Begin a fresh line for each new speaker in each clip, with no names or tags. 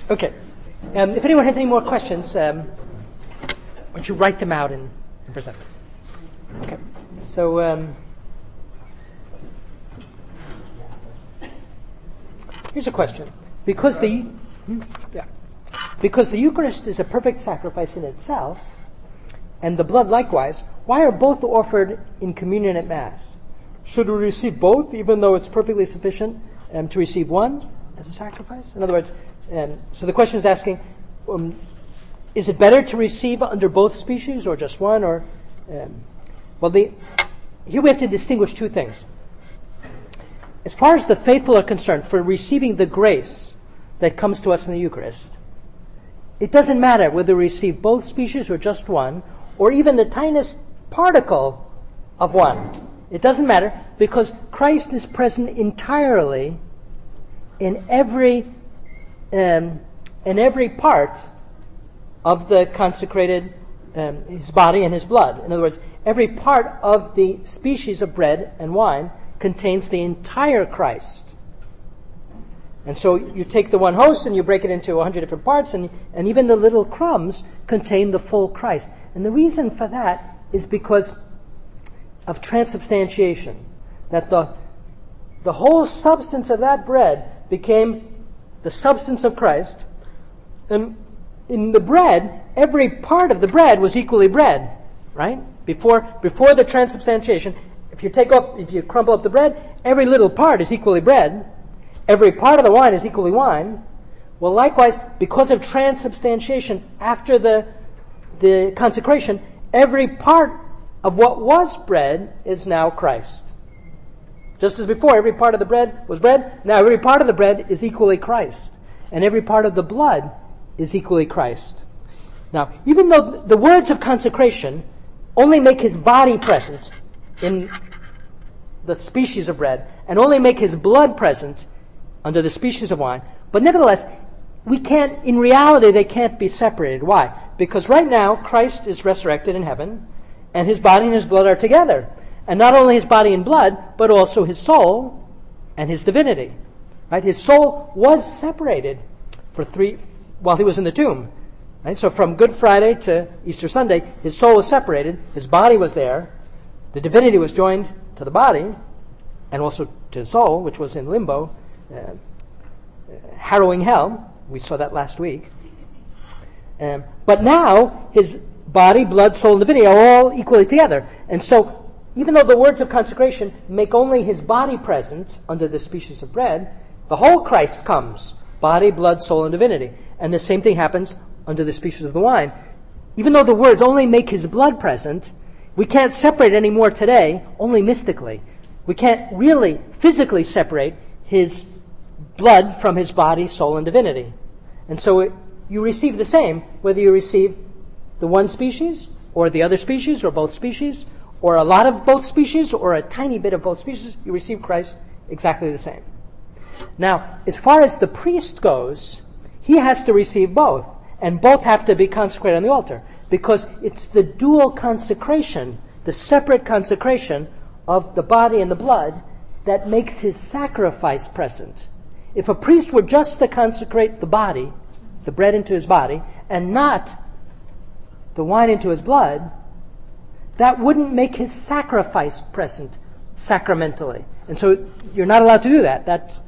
Okay. If anyone has any more questions, why don't you write them out and present them? Okay. So here's a question. Because the Eucharist is a perfect sacrifice in itself, and the blood likewise, why are both offered in communion at Mass? Should we receive both, even though it's perfectly sufficient to receive one as a sacrifice? In other words, so the question is asking, is it better to receive under both species or just one? Or here we have to distinguish two things. As far as the faithful are concerned, for receiving the grace that comes to us in the Eucharist, it doesn't matter whether we receive both species or just one, or even the tiniest particle of one. It doesn't matter, because Christ is present entirely in every part of the consecrated, his body and his blood. In other words, every part of the species of bread and wine contains the entire Christ. And so you take the one host and you break it into 100 different parts, and even the little crumbs contain the full Christ. And the reason for that is because of transubstantiation, that the whole substance of that bread became the substance of Christ. And in the bread, every part of the bread was equally bread, right? Before the transubstantiation, if you crumble up the bread, every little part is equally bread. Every part of the wine is equally wine. Well, likewise, because of transubstantiation, after the consecration, every part of what was bread is now Christ. Just as before, every part of the bread was bread, now every part of the bread is equally Christ. And every part of the blood is equally Christ. Now, even though the words of consecration only make his body present in the species of bread, and only make his blood present under the species of wine, but nevertheless, in reality, they can't be separated. Why? Because right now, Christ is resurrected in heaven, and his body and his blood are together. And not only his body and blood, but also his soul and his divinity. Right? His soul was separated while he was in the tomb. Right? So from Good Friday to Easter Sunday, his soul was separated, his body was there, the divinity was joined to the body, and also to his soul, which was in limbo, harrowing hell. We saw that last week. But now, his body, blood, soul, and divinity are all equally together. And so, even though the words of consecration make only his body present under the species of bread, the whole Christ comes, body, blood, soul, and divinity. And the same thing happens under the species of the wine. Even though the words only make his blood present, we can't separate anymore today, only mystically. We can't really physically separate his blood from his body, soul, and divinity. And so you receive the same, whether you receive the one species, or the other species, or both species, or a lot of both species, or a tiny bit of both species, you receive Christ exactly the same. Now, as far as the priest goes, he has to receive both, and both have to be consecrated on the altar, because it's the dual consecration, the separate consecration of the body and the blood, that makes his sacrifice present. If a priest were just to consecrate the body, the bread into his body, and not the wine into his blood, that wouldn't make his sacrifice present sacramentally. And so you're not allowed to do that. That's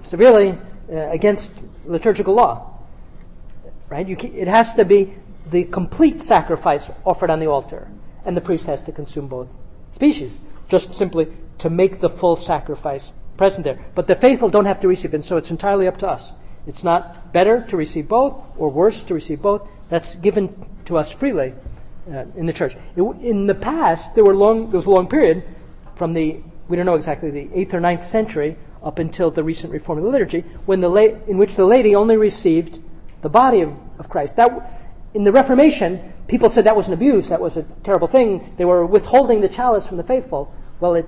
severely against liturgical law. Right? It has to be the complete sacrifice offered on the altar. And the priest has to consume both species, just simply to make the full sacrifice present there. But the faithful don't have to receive it, and so it's entirely up to us. It's not better to receive both or worse to receive both. That's given to us freely in the church. In the past, there was a long period from we don't know exactly, the 8th or 9th century up until the recent reform of the liturgy, in which the laity only received the body of Christ. In the Reformation, people said that was an abuse, that was a terrible thing. They were withholding the chalice from the faithful. Well, it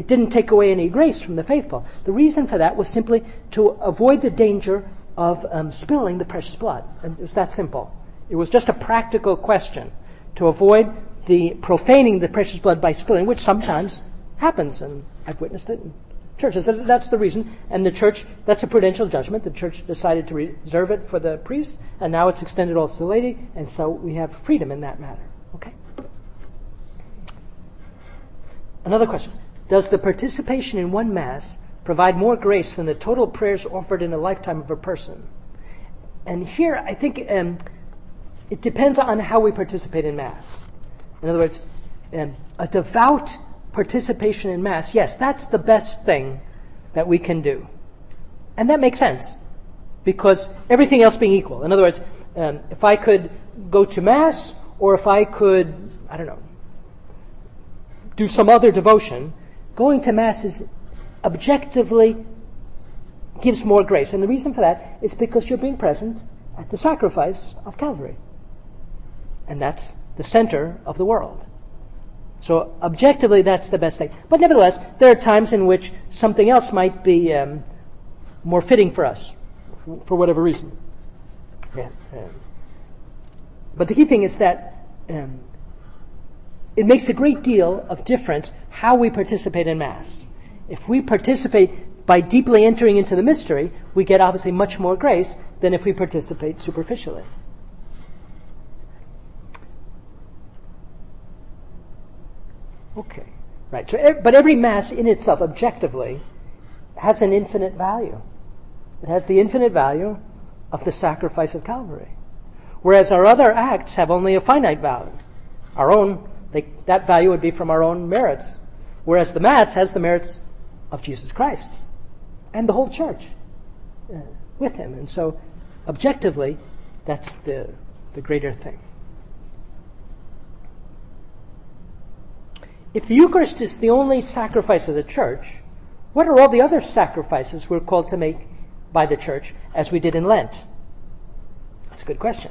didn't take away any grace from the faithful. The reason for that was simply to avoid the danger of spilling the precious blood. And it was that simple. It was just a practical question to avoid the profaning the precious blood by spilling, which sometimes happens, and I've witnessed it, and churches. So that's the reason. And the church, that's a prudential judgment. The church decided to reserve it for the priest, and now it's extended also to the laity, and so we have freedom in that matter. Okay? Another question. Does the participation in one Mass provide more grace than the total prayers offered in a lifetime of a person? And here, I think it depends on how we participate in Mass. In other words, a devout participation in Mass, yes, that's the best thing that we can do. And that makes sense, because everything else being equal. In other words, if I could go to Mass, or if I could, do some other devotion, going to Mass is objectively gives more grace. And the reason for that is because you're being present at the sacrifice of Calvary. And that's the center of the world. So objectively, that's the best thing. But nevertheless, there are times in which something else might be more fitting for us, for whatever reason. Yeah. But the key thing is that it makes a great deal of difference how we participate in Mass. If we participate by deeply entering into the mystery, we get obviously much more grace than if we participate superficially. Okay, right. So, but every Mass in itself, objectively, has an infinite value. It has the infinite value of the sacrifice of Calvary. Whereas our other acts have only a finite value. Our own, that value would be from our own merits. Whereas the Mass has the merits of Jesus Christ and the whole church with him. And so, objectively, that's the greater thing. If the Eucharist is the only sacrifice of the church, what are all the other sacrifices we're called to make by the church as we did in Lent? That's a good question.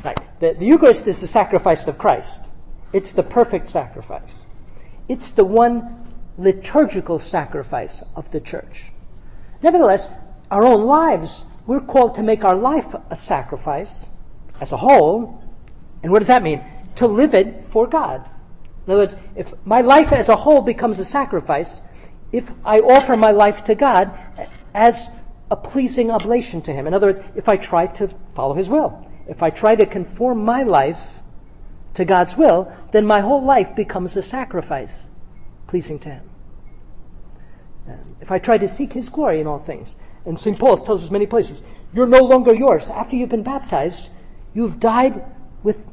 Right. The Eucharist is the sacrifice of Christ. It's the perfect sacrifice. It's the one liturgical sacrifice of the church. Nevertheless, our own lives, we're called to make our life a sacrifice as a whole. And what does that mean? To live it for God. In other words, if my life as a whole becomes a sacrifice, if I offer my life to God as a pleasing oblation to him. In other words, if I try to follow his will, if I try to conform my life to God's will, then my whole life becomes a sacrifice pleasing to him. If I try to seek his glory in all things, and St. Paul tells us many places, you're no longer yours. After you've been baptized, you've died with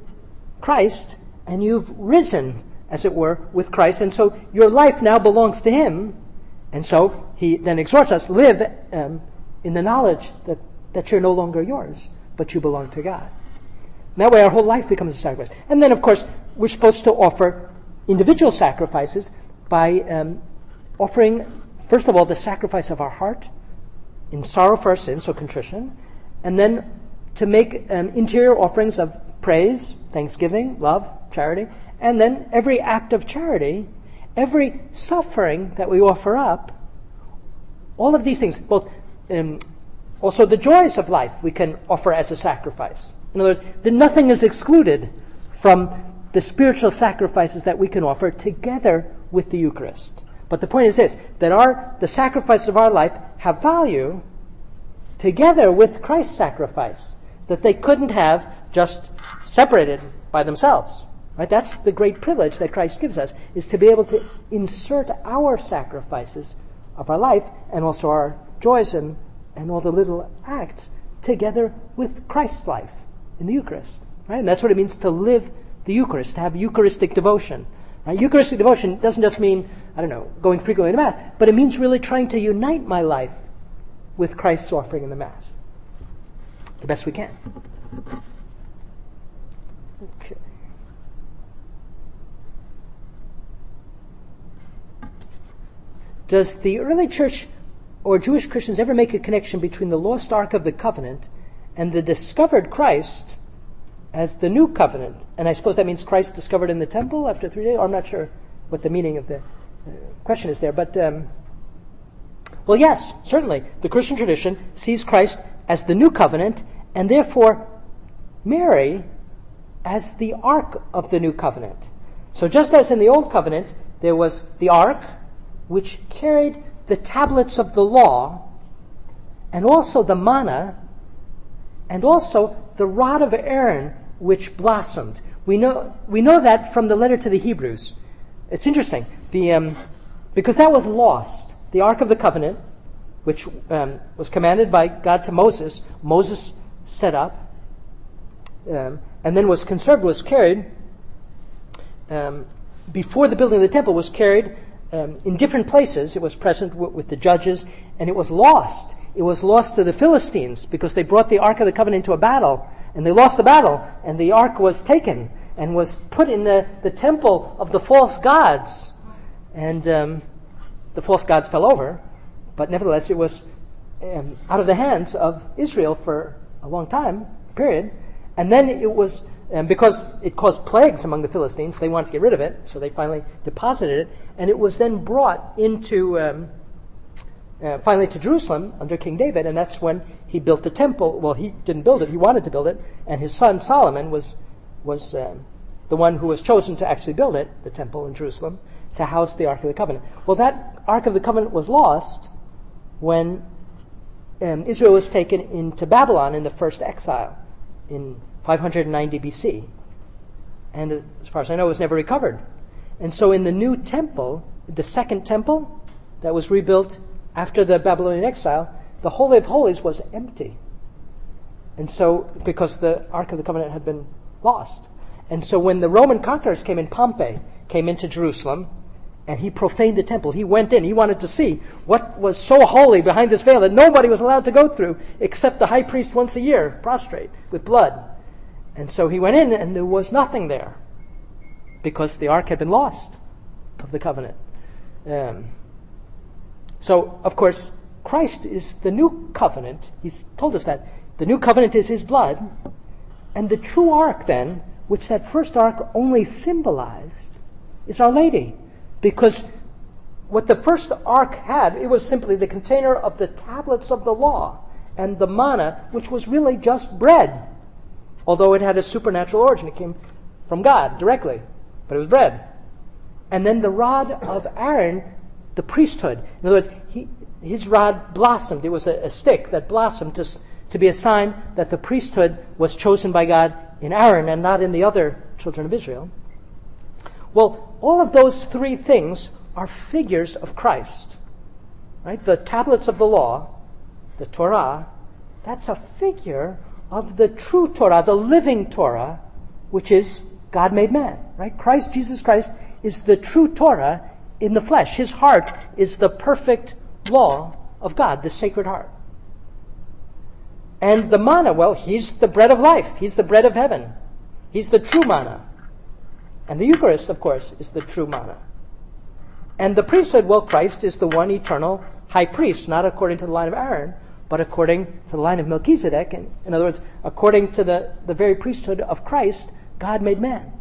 Christ, and you've risen, as it were, with Christ, and so your life now belongs to him. And so he then exhorts us, live in the knowledge that you're no longer yours, but you belong to God. And that way our whole life becomes a sacrifice. And then, of course, we're supposed to offer individual sacrifices by offering, first of all, the sacrifice of our heart in sorrow for our sins, so contrition, and then to make interior offerings of praise, thanksgiving, love, charity, and then every act of charity, every suffering that we offer up, all of these things, both also the joys of life we can offer as a sacrifice. In other words, nothing is excluded from the spiritual sacrifices that we can offer together with the Eucharist. But the point is this, that the sacrifices of our life have value together with Christ's sacrifice, that they couldn't have just separated by themselves. Right? That's the great privilege that Christ gives us, is to be able to insert our sacrifices of our life and also our joys and all the little acts together with Christ's life in the Eucharist. Right? And that's what it means to live the Eucharist, to have Eucharistic devotion. Right? Eucharistic devotion doesn't just mean, going frequently to Mass, but it means really trying to unite my life with Christ's offering in the Mass the best we can. Okay. Does the early church or Jewish Christians ever make a connection between the lost Ark of the Covenant and the discovered Christ as the new covenant? And I suppose that means Christ discovered in the temple after 3 days? Or I'm not sure what the meaning of the question is there. But, well, yes, certainly. The Christian tradition sees Christ as the new covenant, and therefore Mary as the Ark of the new covenant. So just as in the old covenant there was the Ark, which carried the tablets of the law, and also the manna, and also the rod of Aaron, which blossomed. We know that from the letter to the Hebrews. It's interesting, because that was lost. The Ark of the Covenant, which was commanded by God to Moses, Moses set up, and then was conserved, was carried, before the building of the temple, was carried in different places. It was present with the judges, and it was lost. It was lost to the Philistines because they brought the Ark of the Covenant into a battle, and they lost the battle, and the Ark was taken and was put in the temple of the false gods. And the false gods fell over, but nevertheless it was out of the hands of Israel for a long time, period. And then it was, because it caused plagues among the Philistines, they wanted to get rid of it, so they finally deposited it, and it was then brought into, finally to Jerusalem under King David, and that's when he built the temple. Well, he didn't build it, he wanted to build it, and his son Solomon was the one who was chosen to actually build it, the temple in Jerusalem, to house the Ark of the Covenant. Well, that Ark of the Covenant was lost when Israel was taken into Babylon in the first exile in 590 BC. And as far as I know, it was never recovered. And so in the new temple, the second temple that was rebuilt after the Babylonian exile, the Holy of Holies was empty. And so, because the Ark of the Covenant had been lost. And so when the Roman conquerors came in, Pompey came into Jerusalem, and he profaned the temple. He went in. He wanted to see what was so holy behind this veil that nobody was allowed to go through except the high priest once a year, prostrate with blood. And so he went in, and there was nothing there because the ark had been lost of the covenant. So, of course, Christ is the new covenant. He's told us that. The new covenant is his blood. And the true ark, then, which that first ark only symbolized, is Our Lady. Because what the first ark had, it was simply the container of the tablets of the law and the manna, which was really just bread. Although it had a supernatural origin. It came from God directly, but it was bread. And then the rod of Aaron, the priesthood. In other words, his rod blossomed. It was a stick that blossomed to be a sign that the priesthood was chosen by God in Aaron and not in the other children of Israel. Well, all of those three things are figures of Christ. Right? The tablets of the law, the Torah, that's a figure of the true Torah, the living Torah, which is God made man. Right? Christ, Jesus Christ, is the true Torah in the flesh. His heart is the perfect law of God, the sacred heart. And the manna, well, he's the bread of life. He's the bread of heaven. He's the true manna. And the Eucharist, of course, is the true manna. And the priesthood, well, Christ is the one eternal high priest, not according to the line of Aaron, but according to the line of Melchizedek. And in other words, according to the very priesthood of Christ, God made man.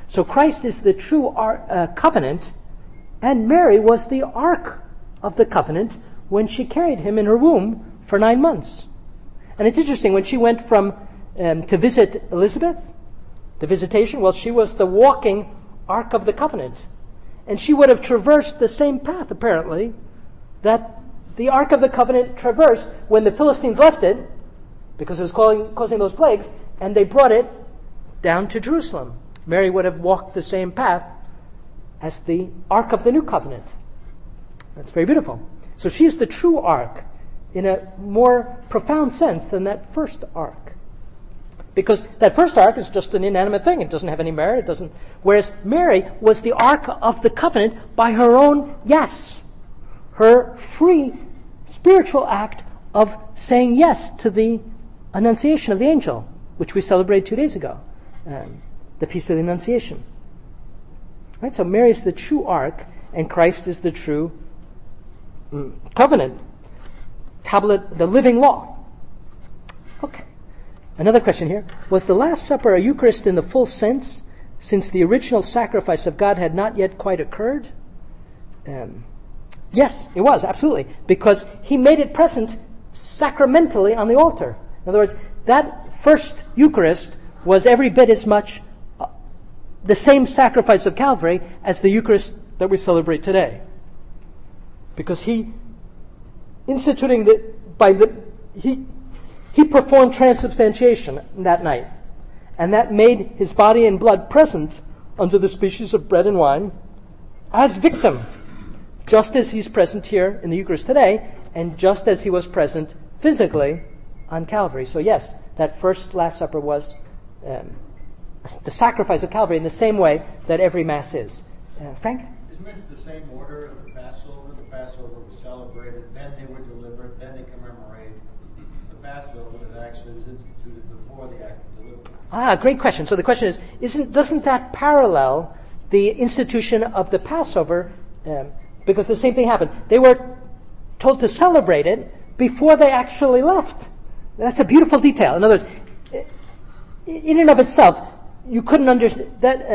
So Christ is the true covenant, and Mary was the ark of the covenant when she carried him in her womb for 9 months. And it's interesting, when she went to visit Elizabeth, the visitation, well, she was the walking Ark of the Covenant. And she would have traversed the same path, apparently, that the Ark of the Covenant traversed when the Philistines left it, because it was causing those plagues, and they brought it down to Jerusalem. Mary would have walked the same path as the Ark of the New Covenant. That's very beautiful. So she is the true Ark in a more profound sense than that first Ark. Because that first ark is just an inanimate thing. It doesn't have any merit. Whereas Mary was the ark of the covenant by her own yes. Her free spiritual act of saying yes to the Annunciation of the angel, which we celebrated 2 days ago, the Feast of the Annunciation. Right? So Mary is the true ark, and Christ is the true covenant, tablet, the living law. Okay. Another question here. Was the Last Supper a Eucharist in the full sense, since the original sacrifice of God had not yet quite occurred? Yes, it was, absolutely. Because he made it present sacramentally on the altar. In other words, that first Eucharist was every bit as much the same sacrifice of Calvary as the Eucharist that we celebrate today. Because he instituting he performed transubstantiation that night, and that made his body and blood present under the species of bread and wine as victim, just as he's present here in the Eucharist today, and just as he was present physically on Calvary. So yes, that first Last Supper was the sacrifice of Calvary in the same way that every Mass is. Frank?
Isn't this the same order of the Passover? The Passover was celebrated, then they were delivered, then they commemorate the Passover that actually was instituted before the act of deliverance.
Great question. So the question is, doesn't that parallel the institution of the Passover? Because the same thing happened. They were told to celebrate it before they actually left. That's a beautiful detail. In other words, in and of itself, you couldn't understand that.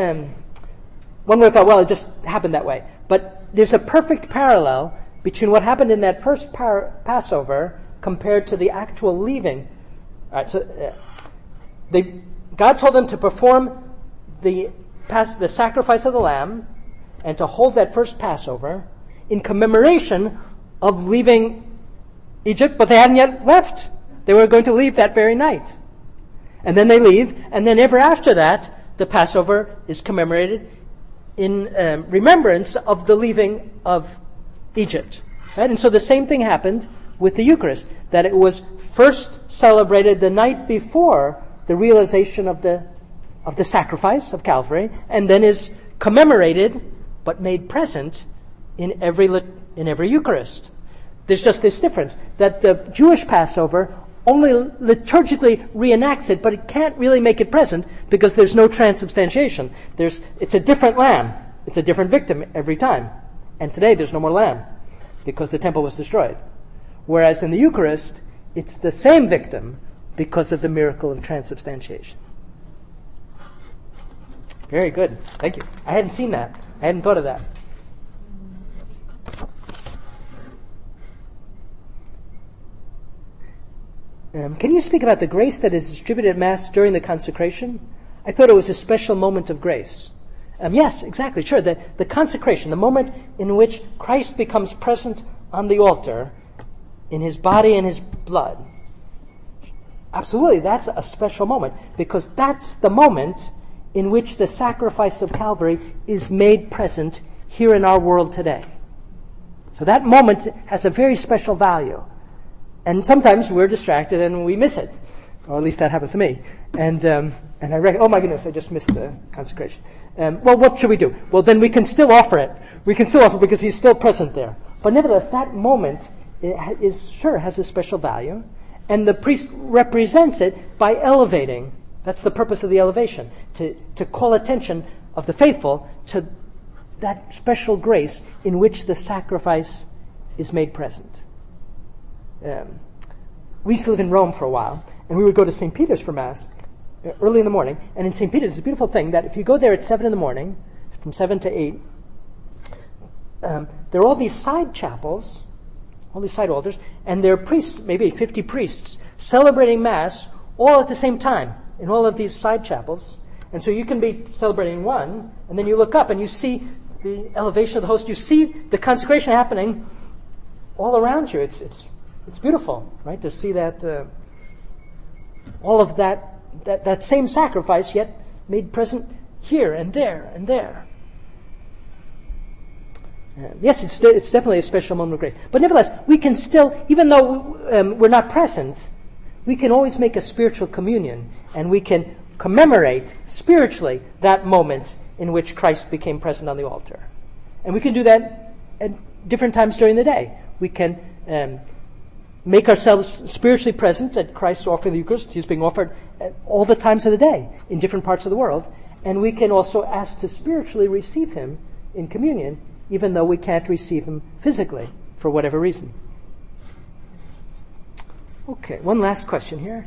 One would have thought, well, it just happened that way. But there's a perfect parallel between what happened in that first Passover compared to the actual leaving. All right, so God told them to perform the sacrifice of the lamb and to hold that first Passover in commemoration of leaving Egypt, but they hadn't yet left. They were going to leave that very night. And then they leave, and then ever after that, the Passover is commemorated in remembrance of the leaving of Egypt. Right? And so the same thing happened with the Eucharist, that it was first celebrated the night before the realization of the sacrifice of Calvary, and then is commemorated but made present in every Eucharist. There's just this difference, that the Jewish Passover only liturgically reenacts it, but it can't really make it present because there's no transubstantiation. It's a different lamb. It's a different victim every time. And today there's no more lamb because the temple was destroyed. Whereas in the Eucharist, it's the same victim because of the miracle of transubstantiation. Very good. Thank you. I hadn't seen that. I hadn't thought of that. Can you speak about the grace that is distributed at Mass during the consecration? I thought it was a special moment of grace. Yes, exactly, sure. The consecration, the moment in which Christ becomes present on the altar in his body and his blood. Absolutely, that's a special moment, because that's the moment in which the sacrifice of Calvary is made present here in our world today. So that moment has a very special value. And sometimes we're distracted and we miss it. Or at least that happens to me. And I reckon, oh my goodness, I just missed the consecration. Well, what should we do? Well, then we can still offer it. We can still offer it because he's still present there. But nevertheless, that moment has a special value. And the priest represents it by elevating. That's the purpose of the elevation. To call attention of the faithful to that special grace in which the sacrifice is made present. We used to live in Rome for a while, and we would go to St. Peter's for Mass early in the morning. And in St. Peter's, it's a beautiful thing that if you go there at 7 in the morning, from 7 to 8, there are all these side chapels, all these side altars, and there are priests, maybe 50 priests, celebrating Mass all at the same time in all of these side chapels. And so you can be celebrating one, and then you look up and you see the elevation of the host. You see the consecration happening all around you. It's beautiful, right, to see that all of that same sacrifice yet made present here and there and there. Yes, it's definitely a special moment of grace. But nevertheless, we can still, even though we're not present, we can always make a spiritual communion, and we can commemorate spiritually that moment in which Christ became present on the altar. And we can do that at different times during the day. We can make ourselves spiritually present at Christ's offering of the Eucharist. He's being offered at all the times of the day in different parts of the world. And we can also ask to spiritually receive him in communion, even though we can't receive him physically for whatever reason. Okay, one last question here.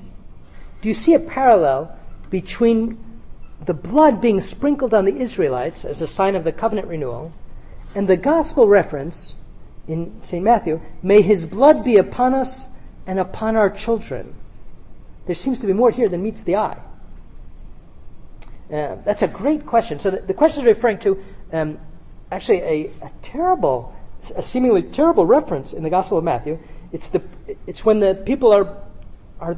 Do you see a parallel between the blood being sprinkled on the Israelites as a sign of the covenant renewal and the gospel reference in St. Matthew, may his blood be upon us and upon our children? There seems to be more here than meets the eye. That's a great question. So the question is referring to actually a seemingly terrible reference in the Gospel of Matthew. It's when the people are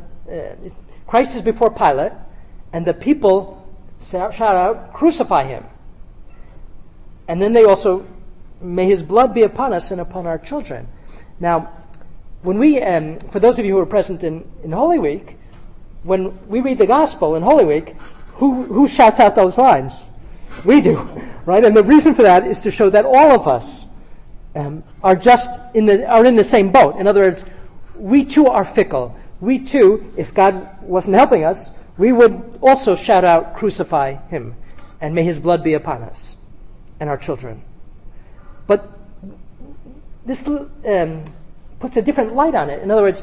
Christ is before Pilate, and the people shout out, "Crucify him!" And then they also, "May his blood be upon us and upon our children." Now, when we, for those of you who are present in Holy Week, when we read the Gospel in Holy Week, who shouts out those lines? We do, right? And the reason for that is to show that all of us are in the same boat. In other words, we too are fickle. We too, if God wasn't helping us, we would also shout out, "Crucify him, and may his blood be upon us and our children." But this puts a different light on it. In other words,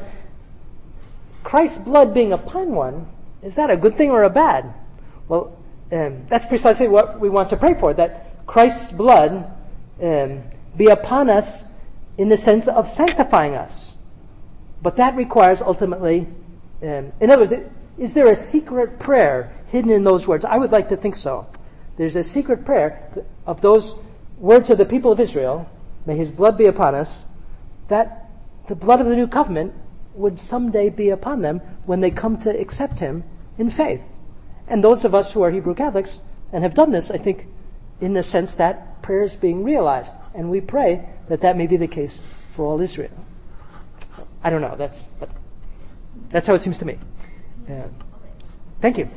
Christ's blood being upon one, is that a good thing or a bad? Well, that's precisely what we want to pray for, that Christ's blood be upon us in the sense of sanctifying us. But that requires ultimately, in other words, is there a secret prayer hidden in those words? I would like to think so. There's a secret prayer of those words of the people of Israel, "May his blood be upon us," that the blood of the new covenant would someday be upon them when they come to accept him in faith. And those of us who are Hebrew Catholics and have done this, I think, in the sense that prayer is being realized. And we pray that that may be the case for all Israel. I don't know. That's how it seems to me. Thank you.